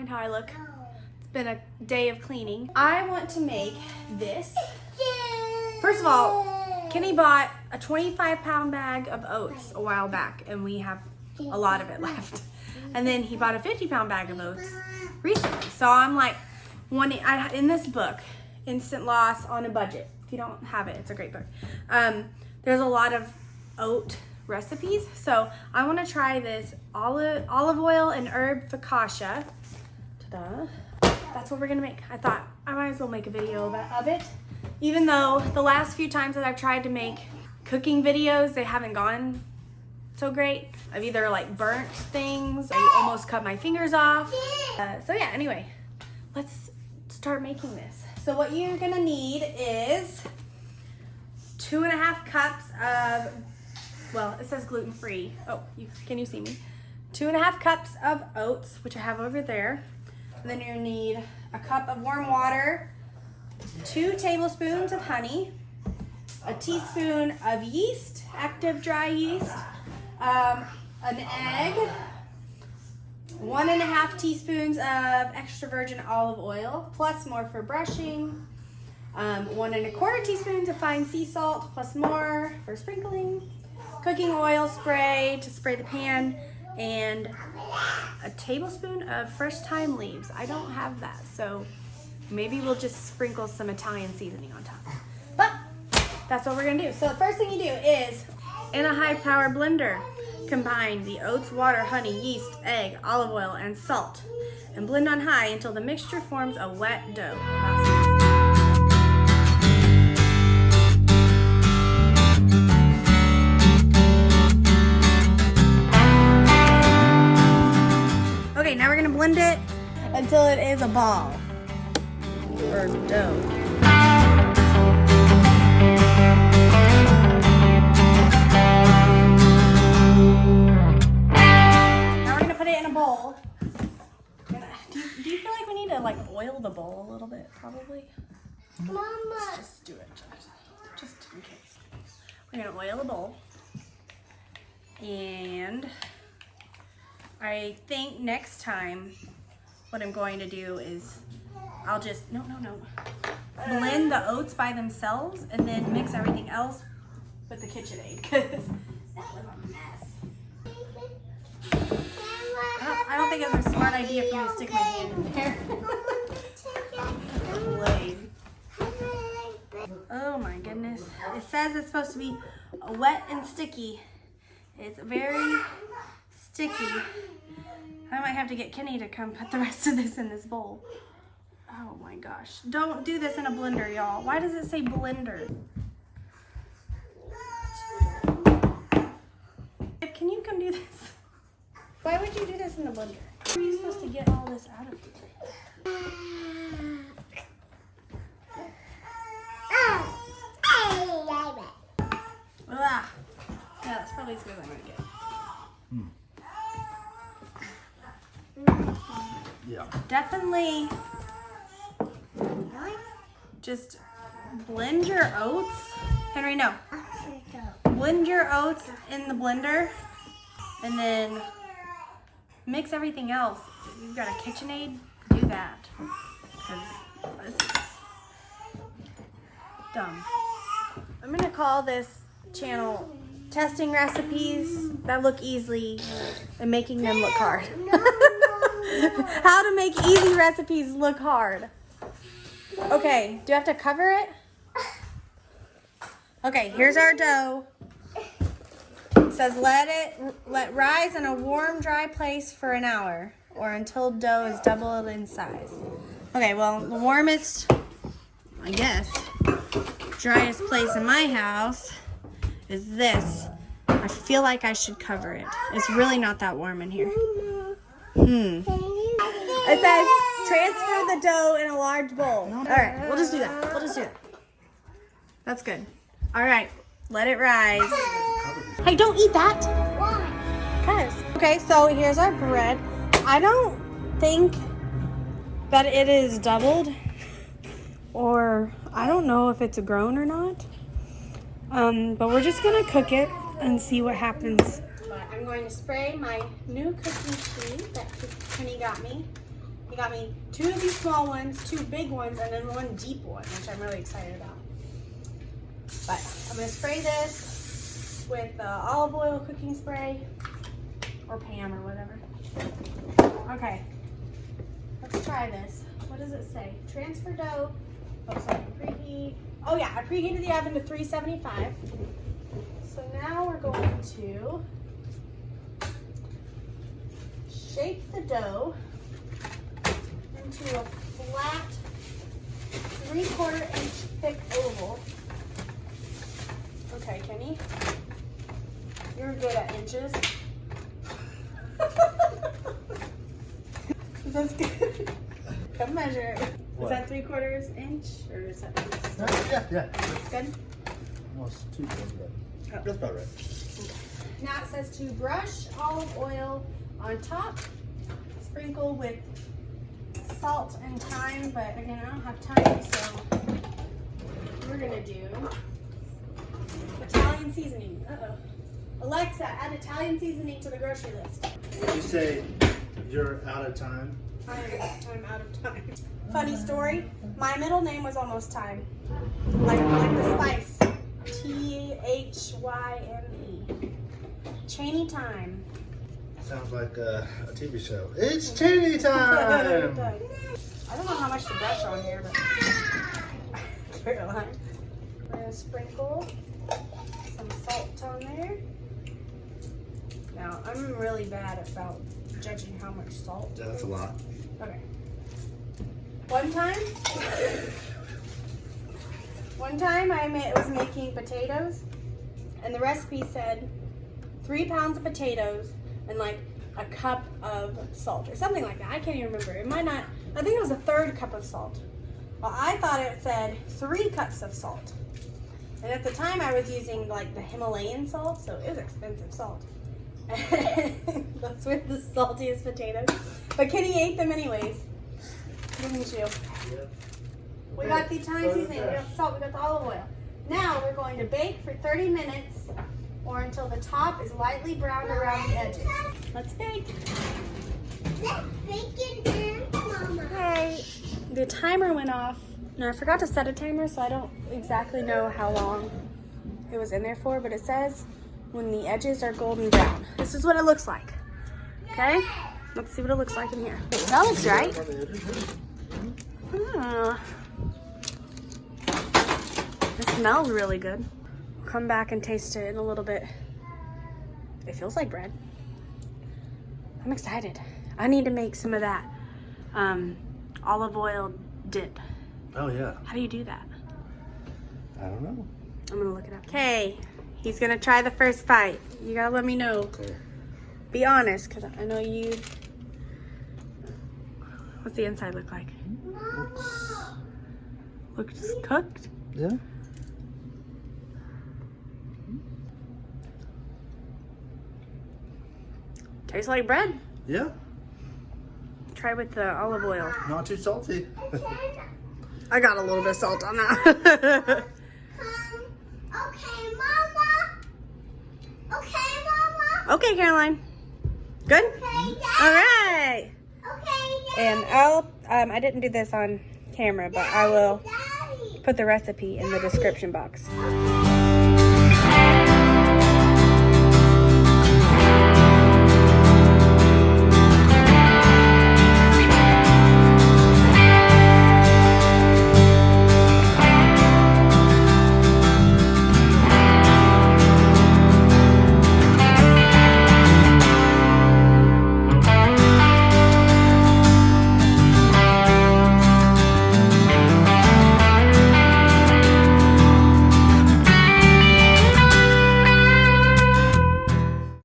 mind how I look. It's been a day of cleaning. I want to make this. First of all, Kenny bought a 25-pound bag of oats a while back, and we have a lot of it left. And then he bought a 50-pound bag of oats recently. So I'm like, in this book, Instant Loss on a Budget. If you don't have it, it's a great book. There's a lot of oat recipes. So I want to try this olive oil and herb focaccia. Ta-da. That's what we're gonna make. I thought I might as well make a video of it. Even though the last few times that I've tried to make cooking videos, they haven't gone so great. I've either like burnt things, I almost cut my fingers off. So yeah, anyway, let's start making this. So what you're gonna need is 2.5 cups of, well, it says gluten-free. Oh, can you see me? 2.5 cups of oats, which I have over there. And then you need a cup of warm water, 2 tablespoons of honey, a teaspoon of yeast, active dry yeast, an egg, 1.5 teaspoons of extra virgin olive oil, plus more for brushing, 1.25 teaspoons of fine sea salt, plus more for sprinkling, cooking oil spray to spray the pan, and a tablespoon of fresh thyme leaves. I don't have that, so maybe we'll just sprinkle some Italian seasoning on top. But that's what we're gonna do. So the first thing you do is, in a high-power blender, combine the oats, water, honey, yeast, egg, olive oil, and salt, and blend on high until the mixture forms a wet dough. Okay, now we're gonna blend it until it is a ball or dough. Now we're gonna put it in a bowl. Do you feel like we need to like oil the bowl a little bit? Probably. Mama. Let's just do it, just in case. We're gonna oil the bowl, and I think next time what I'm going to do is I'll just, blend the oats by themselves and then mix everything else with the KitchenAid, because that was a mess. I don't think it's a smart idea for me to stick my hand in there. Blade. Oh my goodness. It says it's supposed to be wet and sticky. It's very sticky. I might have to get Kenny to come put the rest of this in this bowl. Oh my gosh. Don't do this in a blender, y'all. Why does it say blender? Can you come do this? Why would you do this in the blender? How are you supposed to get all this out of here? Ah. Yeah, that's probably as good as I'm gonna get. Yeah. Definitely just blend your oats. Henry, no. Blend your oats in the blender and then mix everything else. If you've got a KitchenAid, do that. Because this is dumb. I'm gonna call this channel Testing Recipes That Look Easy and Making Them Look Hard. How to make easy recipes look hard. Okay, do you have to cover it? Okay, here's our dough. It says let rise in a warm, dry place for an hour or until dough is doubled in size. Okay, well, the warmest, I guess, driest place in my house is this. I feel like I should cover it. It's really not that warm in here. It says transfer the dough in a large bowl. All right, we'll just do that. That's good. All right, let it rise. Hey, don't eat that. Why? Because. Okay, so here's our bread. I don't think that it is doubled, or I don't know if it's a grown or not. But we're just gonna cook it and see what happens. I'm going to spray my new cooking sheet that Kenny got me He got me 2 of these small ones, 2 big ones, and then 1 deep one, which I'm really excited about. But I'm gonna spray this with olive oil cooking spray or Pam or whatever. Okay, let's try this. What does it say? Transfer dough. Oh, sorry, preheat. Oh yeah, I preheated the oven to 375. So now we're going to shape the dough into a flat 3/4 inch thick oval. Okay, Kenny, you're good at inches. Is that good? Come measure. What? Is that 3/4 inch or is that? Yeah. Good. Almost 2 good. That's about right. Okay. Now it says to brush olive oil on top, sprinkle with salt and thyme, but again, I don't have time, so we're gonna do Italian seasoning. Alexa, add Italian seasoning to the grocery list. Would you say you're out of time? I'm out of time. Funny story, my middle name was almost Thyme. Like the spice. T-H-Y-M-E. Cheney Thyme. Sounds like a TV show. It's Cheney time! I don't know how much to brush on here, but Caroline. We're gonna sprinkle some salt on there. Now, I'm really bad about judging how much salt. Yeah, that's a lot. Okay. One time I was making potatoes, and the recipe said 3 pounds of potatoes and like a cup of salt or something like that. I can't even remember. It might not, I think it was a 1/3 cup of salt. Well, I thought it said 3 cups of salt. And at the time I was using like the Himalayan salt, so it was expensive salt. That's with the saltiest potatoes. But Kenny ate them anyways. Didn't you? Yeah. We got the Italian seasoning, we got the salt, we got the olive oil. Now we're going to bake for 30 minutes or until the top is lightly browned around the edges. Let's bake. Okay, the timer went off. Now I forgot to set a timer, so I don't exactly know how long it was in there for, but it says when the edges are golden brown. This is what it looks like. Okay, let's see what it looks like in here. That looks right. It smells really good. We'll come back and taste it in a little bit. It feels like bread. I'm excited. I need to make some of that olive oil dip. Oh, yeah. How do you do that? I don't know. I'm gonna look it up. Okay, he's gonna try the first bite. You gotta let me know. Okay. Be honest, because I know you. What's the inside look like? Looks cooked? Yeah. Tastes like bread. Yeah. Try with the olive oil. Not too salty. I got a little bit of salt on that. Okay, Mama. Okay, Mama. Okay, Caroline. Good? Okay, Dad. All right. Okay, Dad. And I didn't do this on camera, but I will Daddy. put the recipe in the description box. Okay.